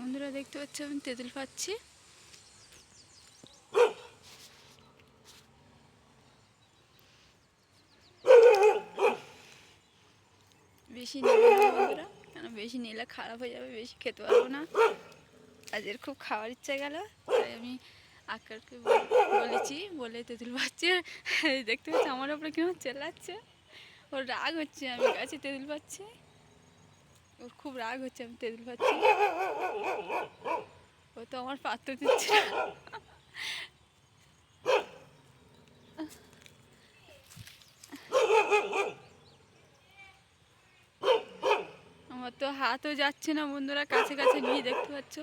বন্ধুরা দেখতে পাচ্ছি আমি তেঁতুল পাচ্ছি। বেশি নেব না বন্ধুরা, কেন বেশি নিলে খারাপ হয়ে যাবে, বেশি খেতে পারবো না। আজের খুব খাওয়ার ইচ্ছা গেল, তাই আমি আকারকে বলেছি, বলে তেঁতুল পাচ্ছি। দেখতে পাচ্ছি আমার ওপরে কেমন চেল্লাচ্ছে, ওর রাগ হচ্ছে আমি গাছে তেঁতুল পাচ্ছি, ওর খুব রাগ হচ্ছে আমি তেঁতুল পাচ্ছি। ও তো আমার পাত্র দিচ্ছে না। আমার তো হাতও যাচ্ছে না বন্ধুরা, কাছে কাছে নিয়ে দেখতে পাচ্ছ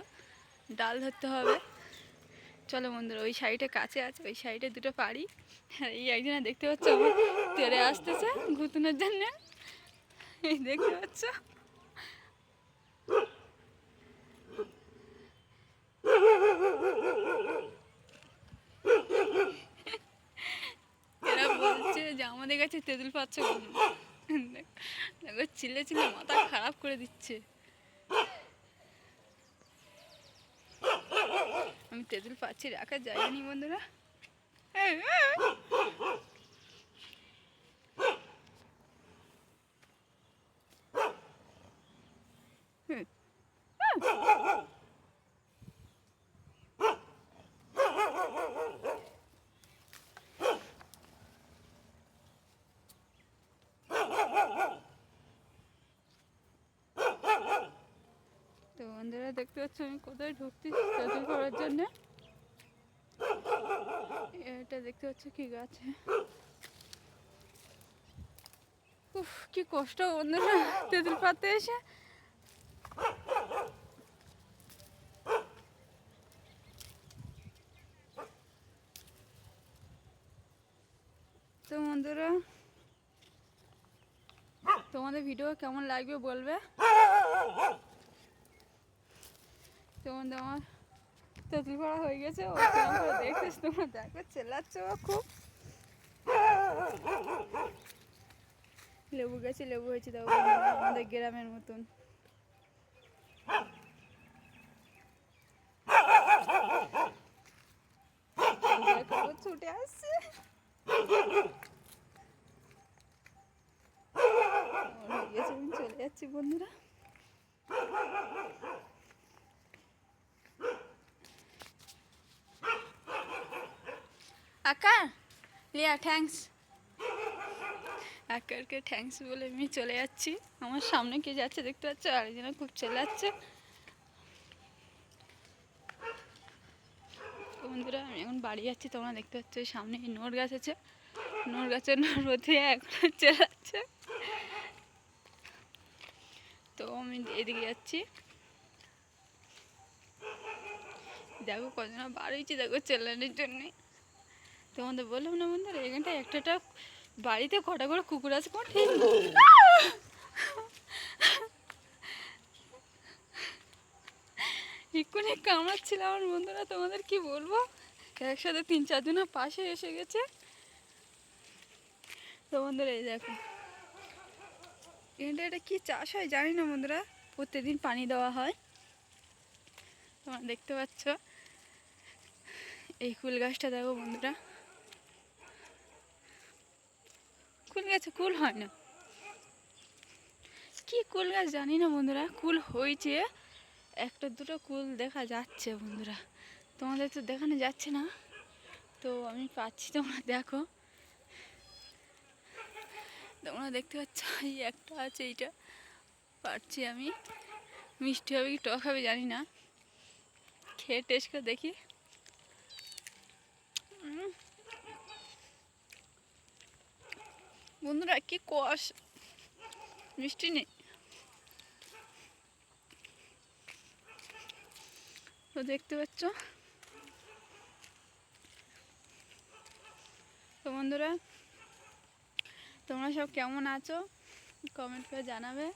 ডাল ধরতে হবে। চলো বন্ধুরা, ওই সাইডে কাছে আছে, ওই সাইডে দুটো পারি। আর এই একজনে দেখতে পাচ্ছ আমার তেড়ে আসতেছে গুতুনোর জন্য, এই দেখতে পাচ্ছ। এরা বলছে যে আমাদের কাছে তেঁতুল পাচ্ছ, দেখো চিল্লে চিল্লে মাথা খারাপ করে দিচ্ছে। আমি তেঁতুল পাচ্ছি, রাখা যায়নি বন্ধুরা। তো বন্ধুরা দেখতে পাচ্ছ আমি কোথায় ঢুকছি তেঁতুল করার জন্য। এটা দেখতে পাচ্ছ কি গাছে, উফ কি কষ্ট বন্ধুরা তেঁতুল পাতে এসে। তো বন্ধুরা তোমাদের ভিডিও কেমন লাগবে বলবে। তো বন্ধু আমার তেঁতুল পড়া হয়ে গেছে, ও কেমন করে দেখতেছ তোমরা, দেখো চেল্লাচ্ছ খুব। লেবু গাছে লেবু হয়েছে, দেখো আমাদের গ্রামের মতন। ছুটে আসছে, আমি চলে যাচ্ছি বন্ধুরা। আকার লিয়া থ্যাঙ্কস, আকারকে থ্যাঙ্কস বলে আমি চলে যাচ্ছি। আমার সামনে কে যাচ্ছে দেখতে পাচ্ছ, আরেকজনে খুব চেল্লাচ্ছে। বন্ধুরা আমি এখন বাড়ি যাচ্ছি, তোমরা দেখতে পাচ্ছ সামনে নোট গাছ আছে, নোট গাছের নোটে এখন চেল্লাচ্ছে। তো আমি এদিকে যাচ্ছি, দেখো কজন বার হয়েছি দেখো চেল্লানোর জন্যে। তোমাদের বললাম না বন্ধুরা, এখানটায় একটা বাড়িতে কটা করে কুকুর আছে কোনো ঠিক এক্ষুনি কামড়াচ্ছিল আমার বন্ধুরা, তোমাদের কি বলবো, একসাথে 3-4 জনের পাশে এসে গেছে। তো বন্ধুরা এই দেখো এটা কি চাষ হয় জানি না বন্ধুরা, প্রত্যেকদিন পানি দেওয়া হয়। তোমরা দেখতে পাচ্ছ এই কুল গাছটা দেখো বন্ধুরা, কুল গাছে কুল হয় না, কি কুল গাছ জানি না বন্ধুরা, কুল হয়েছে, একটা দুটো কুল দেখা যাচ্ছে বন্ধুরা, তোমাদের তো দেখানো যাচ্ছে না। তো আমি পাচ্ছি, তোমরা দেখো, তোমরা দেখতে পাচ্ছ এই একটা আছে, এইটা পাচ্ছি আমি। মিষ্টি হবে কি টক হবে জানি না, খেয়ে টেস্ট করে দেখি। বন্ধুরা কি কষ, মিষ্টি নেই। তো দেখতে পাচ্ছ, তো বন্ধুরা তোমরা সব কেমন আছো কমেন্ট করে জানাবে,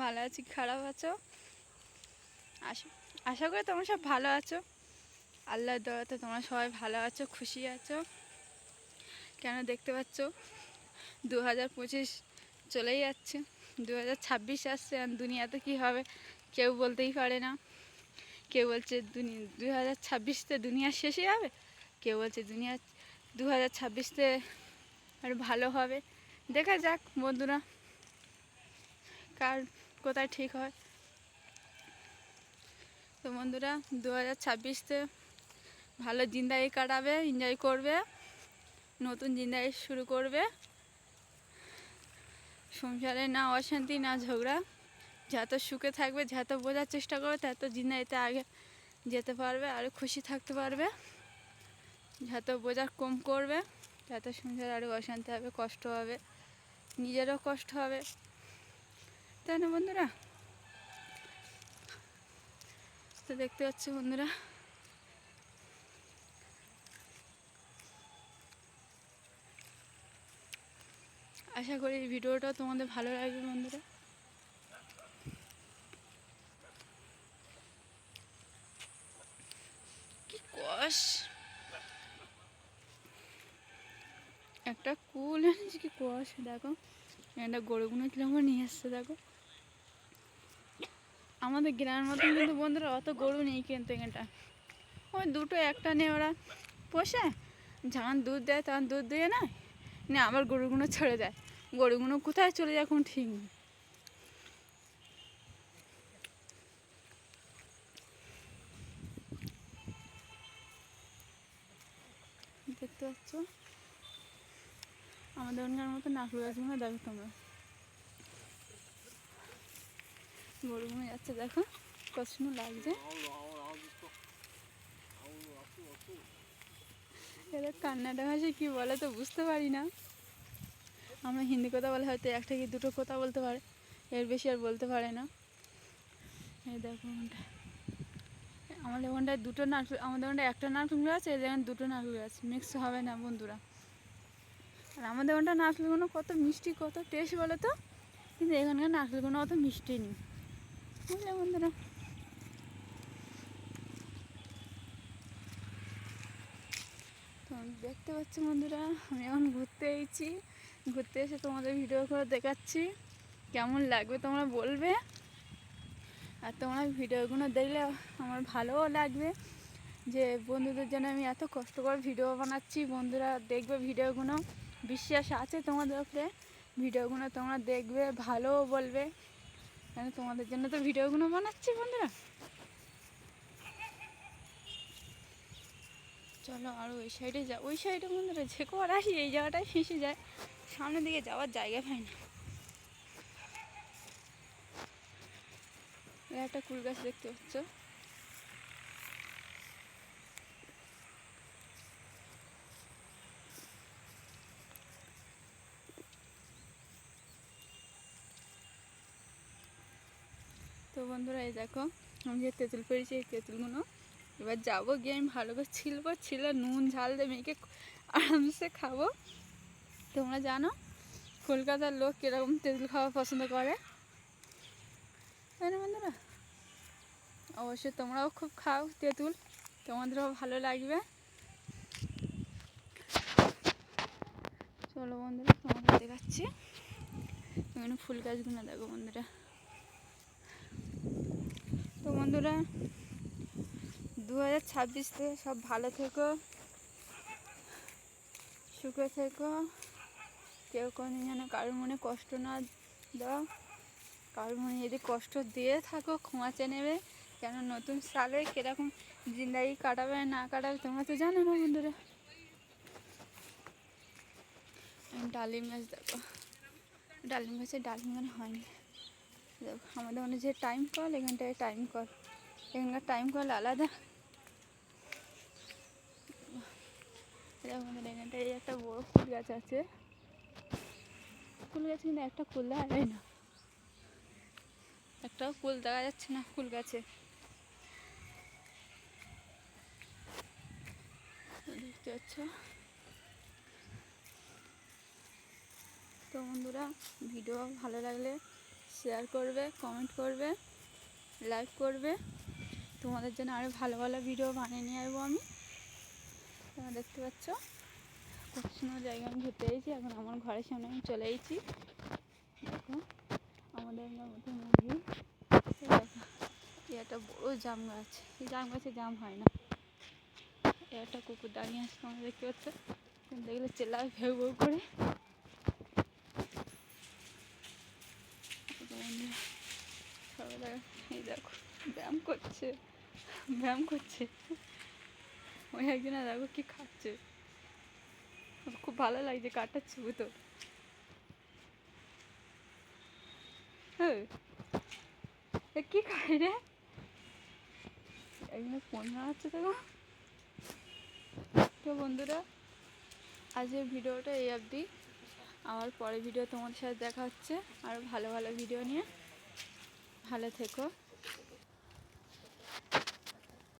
ভালো আছি খারাপ আছো, আশা করি তোমরা সব ভালো আছো, আল্লাহর দয়াতে তোমরা সবাই ভালো আছো, খুশি আছো। কেন দেখতে পাচ্ছ 2025 চলেই যাচ্ছে, 2026 আসছে, আর দুনিয়াতে কী হবে কেউ বলতেই পারে না। কেউ বলছে 2026-তে দুনিয়া শেষে যাবে, কেউ বলছে 2026-তে আর ভালো হবে। দেখা যাক বন্ধুরা কার কোথায় ঠিক হয়। তো বন্ধুরা 2026-তে ভালো জিন্দাগি কাটাবে, এনজয় করবে, নতুন জিন্দাগি শুরু করবে। সংসারে না অশান্তি না ঝগড়া, যত সুখে থাকবে, যত বোঝার চেষ্টা করবে তত জিন্দাগিতে আগে যেতে পারবে, আরও খুশি থাকতে পারবে। যত বোঝা কম করবে তত সংসারে আরও অশান্তি হবে, কষ্ট হবে, নিজেরও কষ্ট হবে, তাই না বন্ধুরা? তো দেখতে পাচ্ছি বন্ধুরা আশা করি এই ভিডিওটা তোমাদের ভালো লাগবে বন্ধুরা। কি কষ একটা কুল এনেছি, কি কষ দেখো, একটা গরুগুলো কিরকম নিয়ে আসছে দেখো। আমাদের গ্রামের মতন কিন্তু বন্ধুরা অত গরু নেই কিন্তু এখানটা, ওই দুটো একটা নিয়ে ওরা পোষে, যখন দুধ দেয় তখন দুধ দিয়ে না আবার গরুগুলো ছেড়ে দেয়, গরুগুলো কোথায় চলে যায় কোনো ঠিক নেই। দেখতে পাচ্ছ আমাদের ওখানকার মতো নারকেল গাছগুলো দেখো তোমরা, গরুগুলো যাচ্ছে দেখো কত সুন্দর লাগছে। এদের কান্নাটা ভাষায় কী বলে তো বুঝতে পারি না, আমরা হিন্দি কথা বলে হয়তো একটা কি দুটো কথা বলতে পারে, এর বেশি আর বলতে পারে না। এই দেখো আমাদের ওখানটায় দুটো নারকেল, আমাদের ওখানটায় একটা নারকেল গাছ, এই দেখেন দুটো নারকেল গাছ, মিক্স হবে না বন্ধুরা। আর আমাদের ওখানটা নারকেলগুলো কত মিষ্টি, কত টেস্ট বলো তো, কিন্তু এখানকার নারকেলগুলো অত মিষ্টি নেই, বুঝলে বন্ধুরা। তো দেখতে পাচ্ছি বন্ধুরা আমি এখন ঘুরতে এসেছি, ঘুরতে এসে তোমাদের ভিডিও করে দেখাচ্ছি, কেমন লাগবে তোমরা বলবে। আর তোমরা ভিডিওগুলো দেখলে আমার ভালোও লাগবে, যে বন্ধুদের জন্য আমি এত কষ্ট করে ভিডিও বানাচ্ছি, বন্ধুরা দেখবে ভিডিওগুলো, বিশ্বাস আছে তোমাদের উপরে, ভিডিওগুলো তোমরা দেখবে, ভালোও বলবে, কেন তোমাদের জন্য তো ভিডিওগুলো বানাচ্ছি বন্ধুরা। চলো আরও ওই সাইডে যা, ওই সাইডে বন্ধুরা যে কর আসি এই জায়গাটায় ফেঁসে যায়, সামনের দিকে যাওয়ার জায়গা পাই না। একটা কুল গাছ দেখতে পাচ্ছ, তো বন্ধুরা এই দেখো আমি যে তেঁতুল পেরেছি, এই তেঁতুলগুলো এবার যাবো গিয়ে আমি ভালো করে ছিল নুন ঝাল দিয়ে মেখে আরামসে খাবো। তোমরা জানো কলকাতার লোক কীরকম তেঁতুল খাওয়া পছন্দ করে, তাই না বন্ধুরা? অবশ্যই তোমরাও খুব খাও তেঁতুল, তোমাদেরও ভালো লাগবে। চলো বন্ধুরা তোমাদের দেখাচ্ছি, এখানে ফুল গাছগুলো দেখো বন্ধুরা। তো বন্ধুরা 2026-তে সব ভালো থেকো, সুখে থেকো, কেউ কোনো যেন কারোর মনে কষ্ট না দাও, কারোর মনে যদি কষ্ট দিয়ে থাকো ক্ষমা চেয়ে নেবে, কেন নতুন সালে কীরকম জিন্দাগি কাটাবে না কাটাবে তোমরা তো জানো না বন্ধুরা। ডালিম গাছ দেখো, ডালিম গাছে ডালিম মানে হয়নি দেখো, আমাদের মনে যে টাইম কল, এখানটায় টাইম কল, এখানকার টাইম কল আলাদা। আমাদের এখানটায় একটা বড় ফুল গাছ আছে, ফুল গাছ কিন্তু একটা ফুল দেখা যায় না, একটাও ফুল দেখা যাচ্ছে না ফুল গাছে, দেখতে পাচ্ছ। তো বন্ধুরা ভিডিও ভালো লাগলে শেয়ার করবে, কমেন্ট করবে, লাইক করবে, তোমাদের জন্য আরও ভালো ভালো ভিডিও বানিয়ে নিয়ে আসবো আমি। তোমরা দেখতে পাচ্ছ কত সুন্দর জায়গা আমি ঘুরতে এসেছি, এখন আমার ঘরের সামনে আমি চলে এসেছি, দেখো আমাদের মতো মুরগি, দেখো এই একটা বড় জাম গাছ, এই জাম গাছে জাম হয় না। একটা কুকুর দাঁড়িয়ে আছে তোমরা দেখতে পাচ্ছ, দেখলে চেল্লায় ভেউ ভেউ করে। সবাই এই দেখো ব্যায়াম করছে, ব্যায়াম করছে। ওই একজনে দেখো কি খাচ্ছে, খুব ভালো লাগছে, কাটাচ্ছে তো। কি খাই রে, একজনে ফোন মারাচ্ছে দেখো। তো বন্ধুরা, আজকের ভিডিওটা এই অবধি। আমার পরের ভিডিও তোমাদের সাথে দেখা হচ্ছে আরও ভালো ভালো ভিডিও নিয়ে। ভালো থেকো।